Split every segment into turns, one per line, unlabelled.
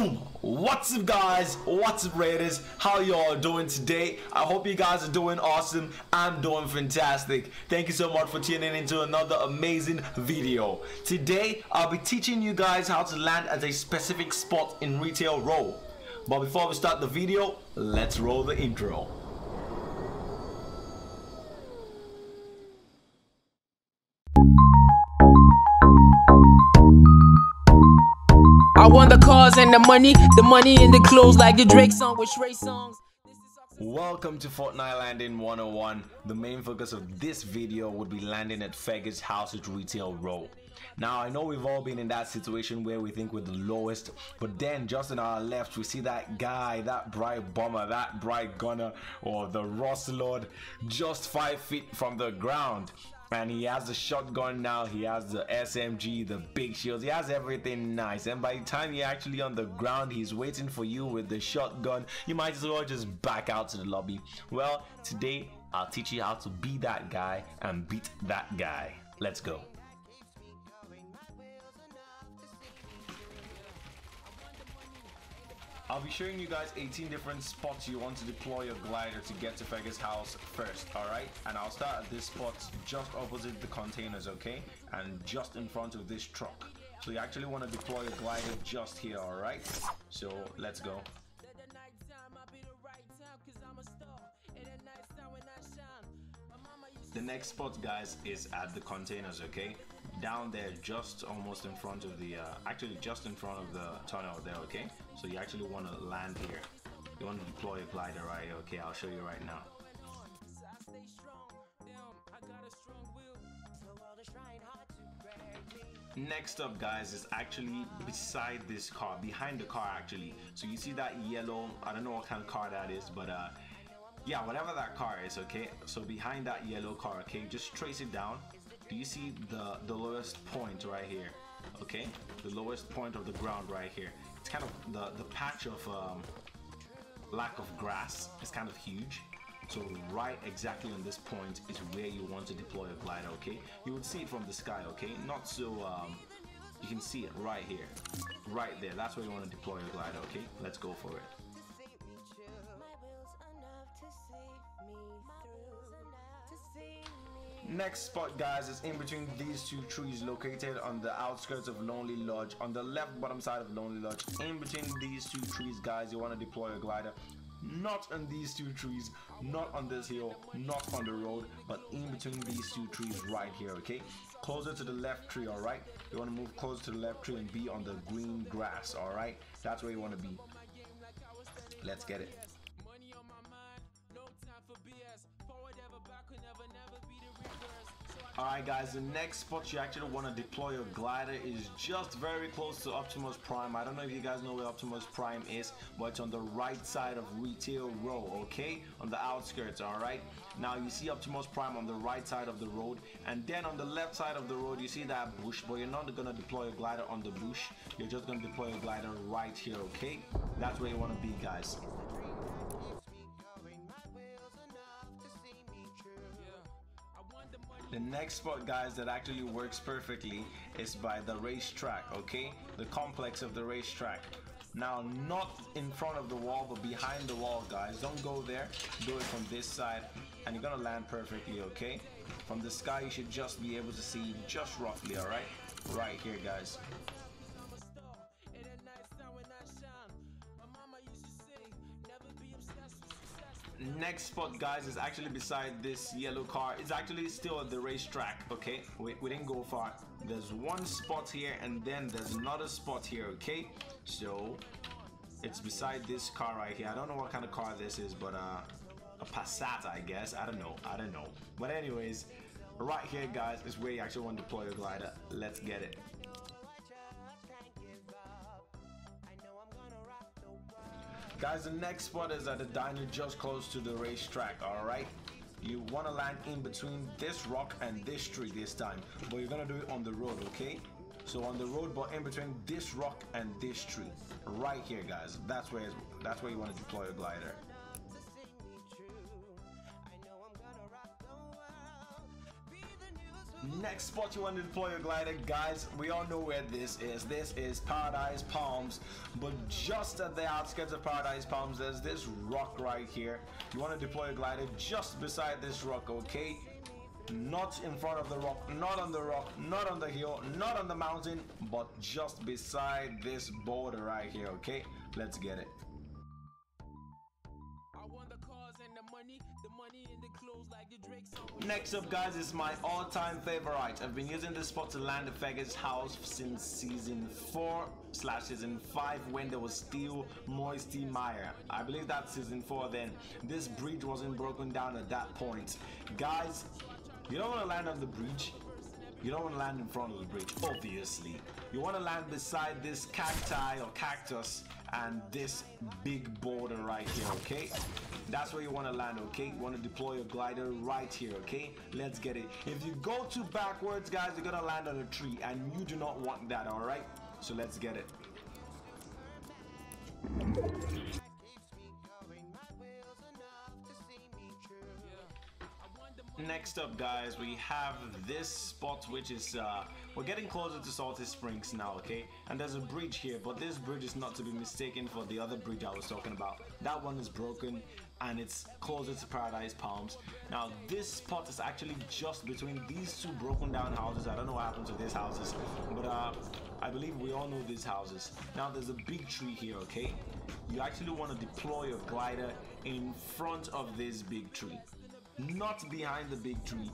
Boom! What's up, guys? What's up, Raiders? How y'all doing today? I hope you guys are doing awesome. I'm doing fantastic. Thank you so much for tuning into another amazing video. Today I'll be teaching you guys how to land at a specific spot in retail row. But before we start the video, let's roll the intro.
I want the cars and the money and the clothes like the Drake song with Trey songs.
Welcome to Fortnite Landing 101. The main focus of this video would be landing at Fega's house at retail row. Now I know we've all been in that situation where we think we're the lowest, but then just on our left we see that guy, that bright bomber, that bright gunner, or the Ross Lord, just 5 feet from the ground. And he has the shotgun now, he has the SMG, the big shields, he has everything nice. And by the time you're actually on the ground, he's waiting for you with the shotgun. You might as well just back out to the lobby. Well, today I'll teach you how to be that guy and beat that guy. Let's go. I'll be showing you guys 18 different spots you want to deploy your glider to get to Fega's house first, alright? And I'll start at this spot just opposite the containers, okay? And just in front of this truck. So you actually want to deploy your glider just here, alright? So let's go. The next spot, guys, is at the containers, okay? Down there, just almost in front of the actually just in front of the tunnel there, okay? So you actually want to land here. You want to deploy a glider right here, okay? I'll show you right now. Next up, guys, is actually beside this car, behind the car actually. So you see that yellow, I don't know what kind of car that is, but yeah, whatever that car is, okay? So behind that yellow car, okay, just trace it down. Do you see the lowest point right here? Okay, the lowest point of the ground right here. It's kind of the patch of lack of grass is kind of huge. So right exactly on this point is where you want to deploy a glider, okay? You would see it from the sky, okay? Not so you can see it right here, right there. That's where you want to deploy a glider, okay? Let's go for it. Next spot, guys, is in between these two trees located on the outskirts of Lonely Lodge, on the left bottom side of Lonely Lodge. In between these two trees, guys, you want to deploy a glider. Not on these two trees, not on this hill, not on the road, but in between these two trees right here, okay? Closer to the left tree, alright? You want to move closer to the left tree and be on the green grass, alright? That's where you want to be. Let's get it. Alright, guys, the next spot you actually want to deploy your glider is just very close to Optimus Prime. I don't know if you guys know where Optimus Prime is, but it's on the right side of retail row, okay? On the outskirts, alright? Now you see Optimus Prime on the right side of the road, and then on the left side of the road you see that bush, but you're not going to deploy a glider on the bush. You're just going to deploy a glider right here, okay? That's where you want to be, guys. The next spot, guys, that actually works perfectly is by the racetrack, okay? The complex of the racetrack. Now, not in front of the wall, but behind the wall, guys. Don't go there. Do it from this side, and you're gonna land perfectly, okay? From the sky, you should just be able to see just roughly, all right? Right here, guys. Next spot, guys, is actually beside this yellow car. It's actually still at the racetrack, okay? We didn't go far. There's one spot here, and then there's another spot here, okay? So it's beside this car right here. I don't know what kind of car this is, but a Passat, I guess. I don't know. But anyways, right here, guys, is where you actually want to deploy your glider. Let's get it. Guys, the next spot is at the diner just close to the racetrack, alright? You want to land in between this rock and this tree this time, but you're going to do it on the road, okay? So on the road, but in between this rock and this tree. Right here, guys. That's where you want to deploy a glider. Next spot you want to deploy your glider, guys, we all know where this is. This is Paradise Palms, but just at the outskirts of Paradise Palms, there's this rock right here. You want to deploy a glider just beside this rock, okay? Not in front of the rock, not on the rock, not on the hill, not on the mountain, but just beside this border right here, okay? Let's get it. Next up, guys, is my all-time favorite. I've been using this spot to land at Fega's house since season 4/season 5 when there was still moisty mire. I believe that's season 4 then. This bridge wasn't broken down at that point. Guys, you don't want to land on the bridge. You don't want to land in front of the bridge, obviously. You want to land beside this cacti or cactus and this big border right here, okay? That's where you want to land, okay? You want to deploy your glider right here, okay? Let's get it. If you go too backwards, guys, you're gonna land on a tree, and you do not want that, all right? So let's get it. Next up, guys, we have this spot, which is we're getting closer to Salty Springs now, okay? And there's a bridge here, but this bridge is not to be mistaken for the other bridge I was talking about. That one is broken and it's closer to Paradise Palms. Now this spot is actually just between these two broken down houses. I don't know what happened to these houses, but I believe we all know these houses. Now there's a big tree here, okay? You actually want to deploy your glider in front of this big tree. Not behind the big tree,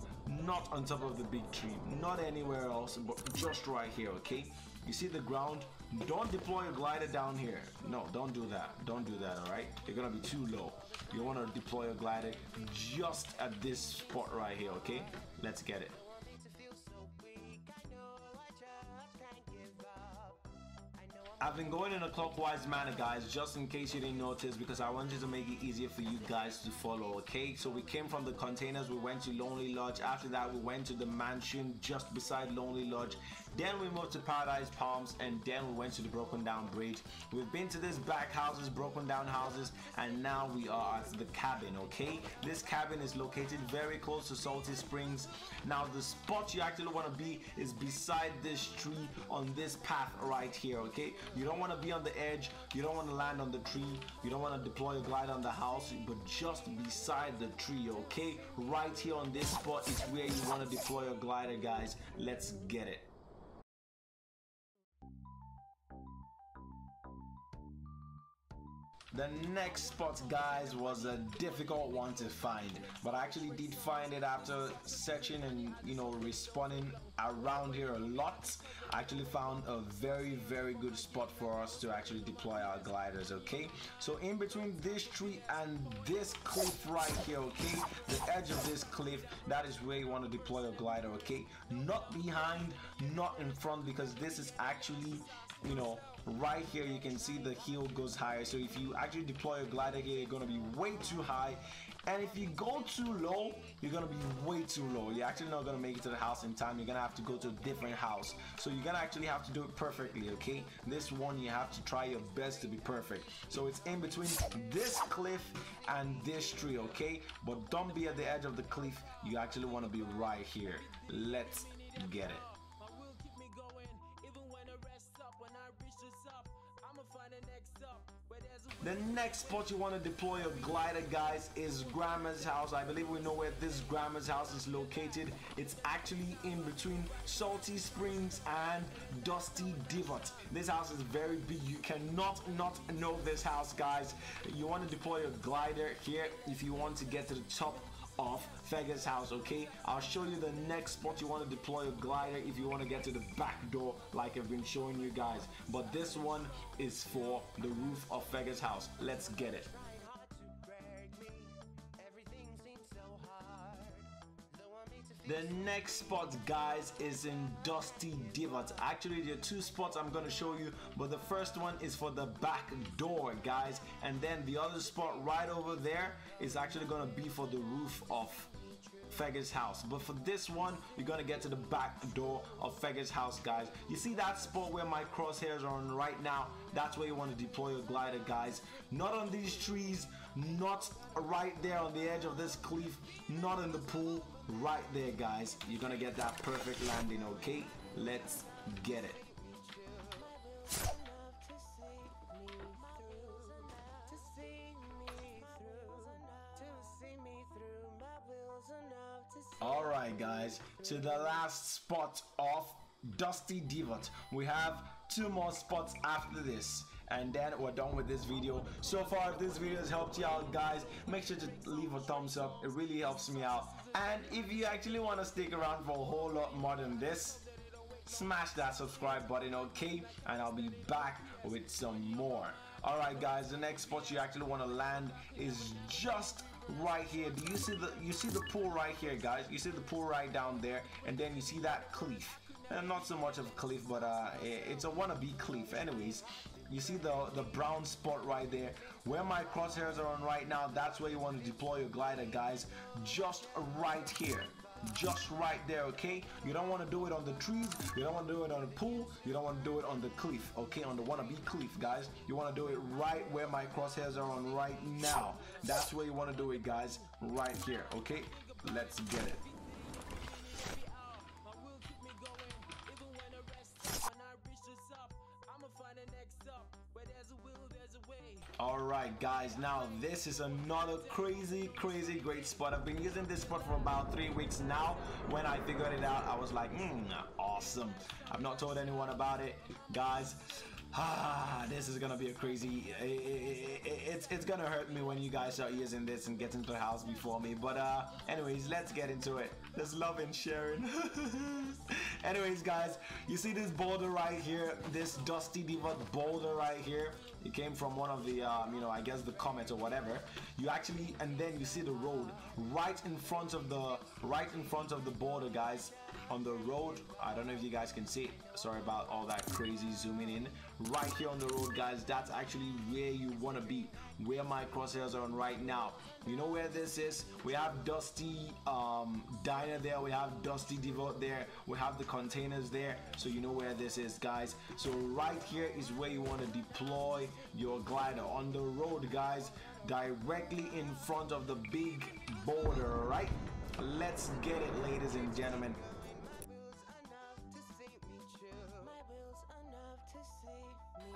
not on top of the big tree, not anywhere else, but just right here, okay? You see the ground? Don't deploy a glider down here. No, don't do that. Don't do that, all right? You're gonna be too low. You want to deploy a glider just at this spot right here, okay? Let's get it. I've been going in a clockwise manner, guys, just in case you didn't notice, because I wanted to make it easier for you guys to follow, okay? So we came from the containers, we went to Lonely Lodge. After that, we went to the mansion just beside Lonely Lodge. Then we moved to Paradise Palms, and then we went to the broken down bridge. We've been to these back houses, broken down houses, and now we are at the cabin, okay? This cabin is located very close to Salty Springs. Now the spot you actually want to be is beside this tree on this path right here, okay? You don't want to be on the edge, you don't want to land on the tree, you don't want to deploy a glider on the house, but just beside the tree, okay? Right here on this spot is where you want to deploy a glider, guys. Let's get it. The next spot, guys, was a difficult one to find, but I actually did find it after searching and, you know, respawning around here a lot. I actually found a very good spot for us to actually deploy our gliders, okay? So in between this tree and this cliff right here, okay, the edge of this cliff, that is where you want to deploy a glider, okay? Not behind, not in front, because this is actually, you know, right here you can see the hill goes higher. So if you actually deploy a glider here, you're gonna be way too high, and if you go too low, you're gonna be way too low. You're actually not gonna make it to the house in time. You're gonna have to go to a different house, so you're gonna actually have to do it perfectly, okay? This one you have to try your best to be perfect. So it's in between this cliff and this tree, okay? But don't be at the edge of the cliff. You actually want to be right here. Let's get it. The next spot you want to deploy your glider, guys, is Grandma's house. I believe we know where this Grandma's house is located. It's actually in between Salty Springs and Dusty Divots. This house is very big. You cannot not know this house, guys. You want to deploy a glider here if you want to get to the top of Fega's house, okay? I'll show you the next spot you want to deploy a glider if you want to get to the back door like I've been showing you guys, but this one is for the roof of Fega's house. Let's get it. The next spot, guys, is in Dusty Divots. Actually, there are two spots I'm going to show you, but the first one is for the back door, guys, and then the other spot right over there is actually going to be for the roof of Fega's house. But for this one, you're gonna get to the back door of Fega's house, guys. You see that spot where my crosshairs are on right now? That's where you want to deploy your glider, guys. Not on these trees, not right there on the edge of this cliff, not in the pool, right there, guys. You're gonna get that perfect landing. Okay, let's get it. Alright guys, to the last spot of Dusty Divot. We have 2 more spots after this, and then we're done with this video. So far, if this video has helped you out, guys, make sure to leave a thumbs up. It really helps me out. And if you actually want to stick around for a whole lot more than this, smash that subscribe button, okay? And I'll be back with some more. Alright guys, the next spot you actually want to land is just right here. Do you see the pool right here, guys? You see the pool right down there, and then you see that cliff. And not so much of a cliff, but it's a wannabe cliff. Anyways, you see the brown spot right there where my crosshairs are on right now. That's where you want to deploy your glider, guys. Just right here. Just right there, okay? You don't want to do it on the trees, you don't want to do it on the pool, you don't want to do it on the cliff, okay? On the wannabe cliff, guys. You want to do it right where my crosshairs are on right now. That's where you want to do it, guys. Right here, okay? Let's get it. Alright guys, now this is another crazy great spot. I've been using this spot for about 3 weeks now. When I figured it out, I was like, awesome. I've not told anyone about it, guys. This is gonna be a crazy, it's gonna hurt me when you guys start using this and get into the house before me, but anyways, let's get into it. There's love in sharing. Anyways guys, you see this boulder right here, this Dusty Divot boulder right here. It came from one of the I guess the comments or whatever. You actually, and then you see the road right in front of the boulder, guys. On the road, I don't know if you guys can see it, sorry about all that crazy zooming in. Right here on the road, guys, that's actually where you want to be, where my crosshairs are on right now. You know where this is? We have Dusty Diner there, we have Dusty Divot there, we have the containers there, so you know where this is, guys. So right here is where you want to deploy your glider on the road, guys, directly in front of the big boulder. Right, let's get it, ladies and gentlemen.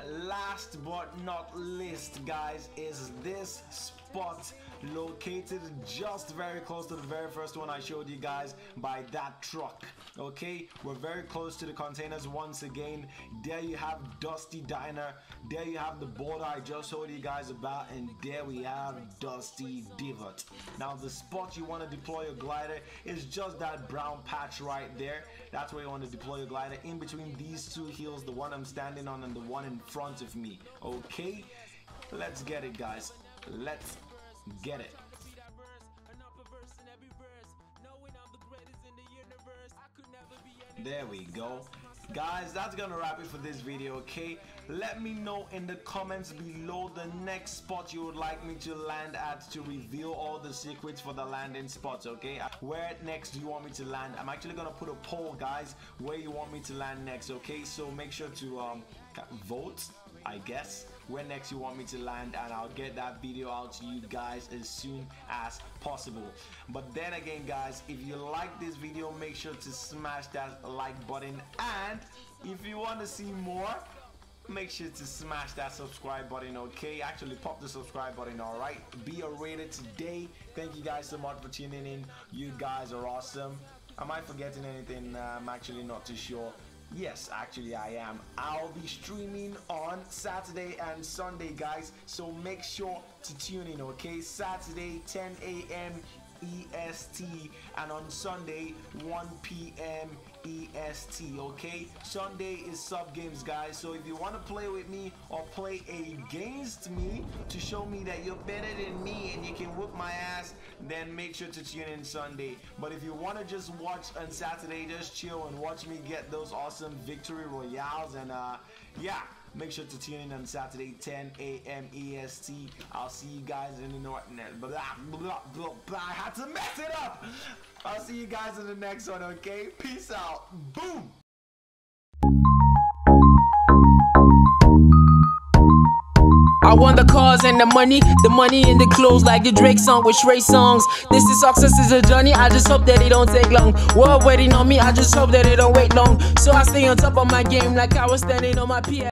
Last but not least, guys, is this spot located just very close to the very first one I showed you guys, by that truck. Okay, we're very close to the containers once again. There you have Dusty Diner, there you have the border I just told you guys about, and there we have Dusty Divot. Now the spot you want to deploy your glider is just that brown patch right there. That's where you want to deploy your glider, in between these 2 hills, the one I'm standing on and the one in front of me. Okay, let's get it, guys. Let's get it. There we go, guys. That's gonna wrap it for this video, okay? Let me know in the comments below the next spot you would like me to land at, to reveal all the secrets for the landing spots, okay? Where next do you want me to land? I'm actually gonna put a poll, guys, where you want me to land next, okay? So make sure to vote, I guess, where next you want me to land, and I'll get that video out to you guys as soon as possible. But then again, guys, if you like this video, make sure to smash that like button, and if you want to see more, make sure to smash that subscribe button, okay? Actually, pop the subscribe button, alright? Be a rated today. Thank you guys so much for tuning in. You guys are awesome. Am I forgetting anything? I'm actually not too sure. Yes, actually I am. I'll be streaming on Saturday and Sunday, guys, so make sure to tune in, okay? Saturday 10 a.m. EST, and on Sunday 1 p.m. EST, okay? Sunday is sub games, guys, so if you want to play with me or play against me to show me that you're better than me and you can whoop my ass, then make sure to tune in Sunday. But if you want to just watch on Saturday, just chill and watch me get those awesome victory royales, and yeah, make sure to tune in on Saturday 10 a.m. EST. I'll see you guys in the north. I had to mess it up. I'll see you guys in the next one, okay? Peace out. Boom.
I want the cars and the money and the clothes like the Drake song with Trey songs. This is success is a journey, I just hope that it don't take long. World waiting on me, I just hope that it don't wait long. So I stay on top of my game like I was standing on my PA.